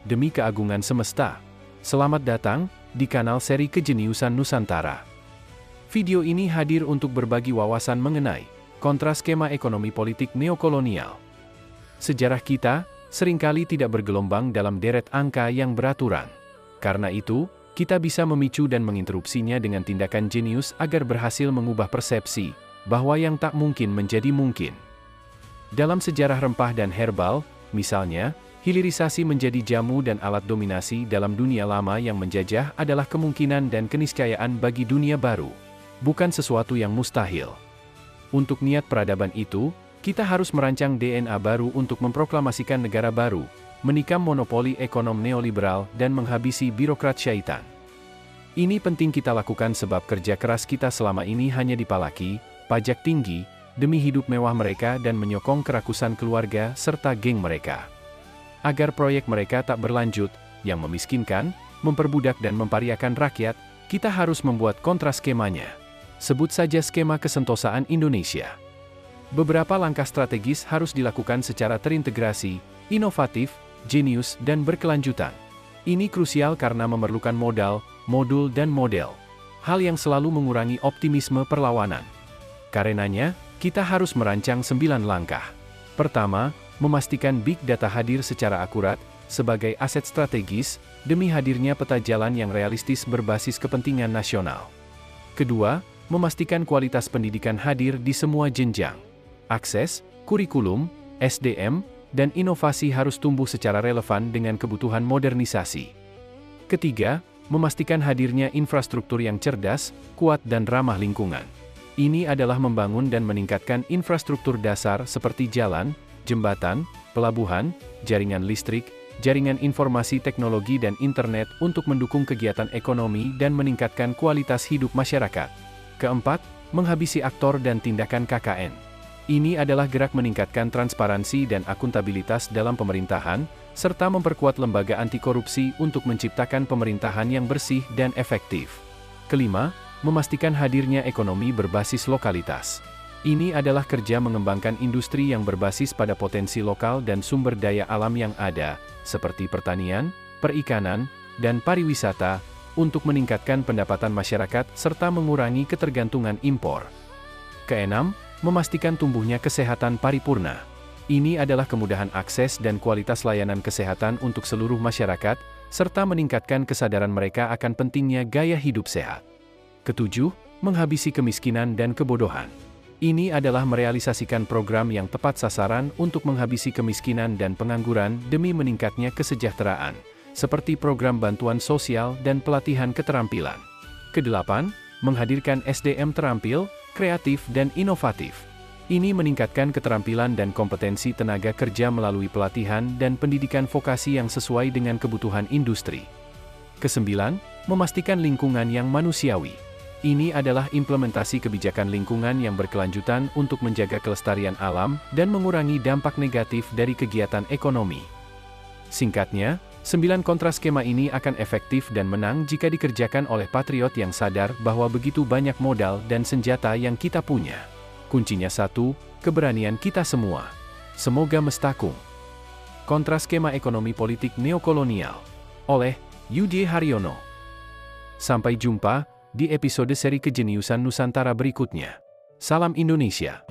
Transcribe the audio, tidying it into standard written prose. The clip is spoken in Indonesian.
demi keagungan semesta. Selamat datang di kanal seri Kejeniusan Nusantara. Video ini hadir untuk berbagi wawasan mengenai kontra skema ekonomi politik neokolonial. Sejarah kita seringkali tidak bergelombang dalam deret angka yang beraturan. Karena itu, kita bisa memicu dan menginterupsinya dengan tindakan jenius agar berhasil mengubah persepsi bahwa yang tak mungkin menjadi mungkin. Dalam sejarah rempah dan herbal, misalnya, hilirisasi menjadi jamu dan alat dominasi dalam dunia lama yang menjajah adalah kemungkinan dan keniscayaan bagi dunia baru, bukan sesuatu yang mustahil. Untuk niat peradaban itu, kita harus merancang DNA baru untuk memproklamasikan negara baru, menikam monopoli ekonom neoliberal dan menghabisi birokrat syaitan. Ini penting kita lakukan sebab kerja keras kita selama ini hanya dipalaki, pajak tinggi, demi hidup mewah mereka dan menyokong kerakusan keluarga serta geng mereka. Agar proyek mereka tak berlanjut, yang memiskinkan, memperbudak dan mempariakan rakyat, kita harus membuat kontra skemanya. Sebut saja skema kesentosaan Indonesia. Beberapa langkah strategis harus dilakukan secara terintegrasi, inovatif, jenius, dan berkelanjutan. Ini krusial karena memerlukan modal, modul dan model. Hal yang selalu mengurangi optimisme perlawanan. Karenanya, kita harus merancang 9 langkah. Pertama, memastikan big data hadir secara akurat, sebagai aset strategis, demi hadirnya peta jalan yang realistis berbasis kepentingan nasional. Kedua, memastikan kualitas pendidikan hadir di semua jenjang. Akses, kurikulum, SDM, dan inovasi harus tumbuh secara relevan dengan kebutuhan modernisasi. Ketiga, memastikan hadirnya infrastruktur yang cerdas, kuat dan ramah lingkungan. Ini adalah membangun dan meningkatkan infrastruktur dasar seperti jalan, jembatan, pelabuhan, jaringan listrik, jaringan informasi teknologi dan internet untuk mendukung kegiatan ekonomi dan meningkatkan kualitas hidup masyarakat. Keempat, menghabisi aktor dan tindakan KKN. Ini adalah gerak meningkatkan transparansi dan akuntabilitas dalam pemerintahan, serta memperkuat lembaga anti korupsi untuk menciptakan pemerintahan yang bersih dan efektif. Kelima, memastikan hadirnya ekonomi berbasis lokalitas. Ini adalah kerja mengembangkan industri yang berbasis pada potensi lokal dan sumber daya alam yang ada, seperti pertanian, perikanan, dan pariwisata, untuk meningkatkan pendapatan masyarakat serta mengurangi ketergantungan impor. Keenam, memastikan tumbuhnya kesehatan paripurna. Ini adalah kemudahan akses dan kualitas layanan kesehatan untuk seluruh masyarakat, serta meningkatkan kesadaran mereka akan pentingnya gaya hidup sehat. Ketujuh, menghabisi kemiskinan dan kebodohan. Ini adalah merealisasikan program yang tepat sasaran untuk menghabisi kemiskinan dan pengangguran demi meningkatnya kesejahteraan, seperti program bantuan sosial dan pelatihan keterampilan. Kedelapan, menghadirkan SDM terampil, kreatif dan inovatif. Ini meningkatkan keterampilan dan kompetensi tenaga kerja melalui pelatihan dan pendidikan vokasi yang sesuai dengan kebutuhan industri. Kesembilan, memastikan lingkungan yang manusiawi. Ini adalah implementasi kebijakan lingkungan yang berkelanjutan untuk menjaga kelestarian alam dan mengurangi dampak negatif dari kegiatan ekonomi. Singkatnya, 9 kontra skema ini akan efektif dan menang jika dikerjakan oleh patriot yang sadar bahwa begitu banyak modal dan senjata yang kita punya. Kuncinya satu, keberanian kita semua. Semoga mestakung. Kontra skema ekonomi politik neokolonial. Oleh Yudhye Haryono. Sampai jumpa di episode seri Kejeniusan Nusantara berikutnya. Salam Indonesia.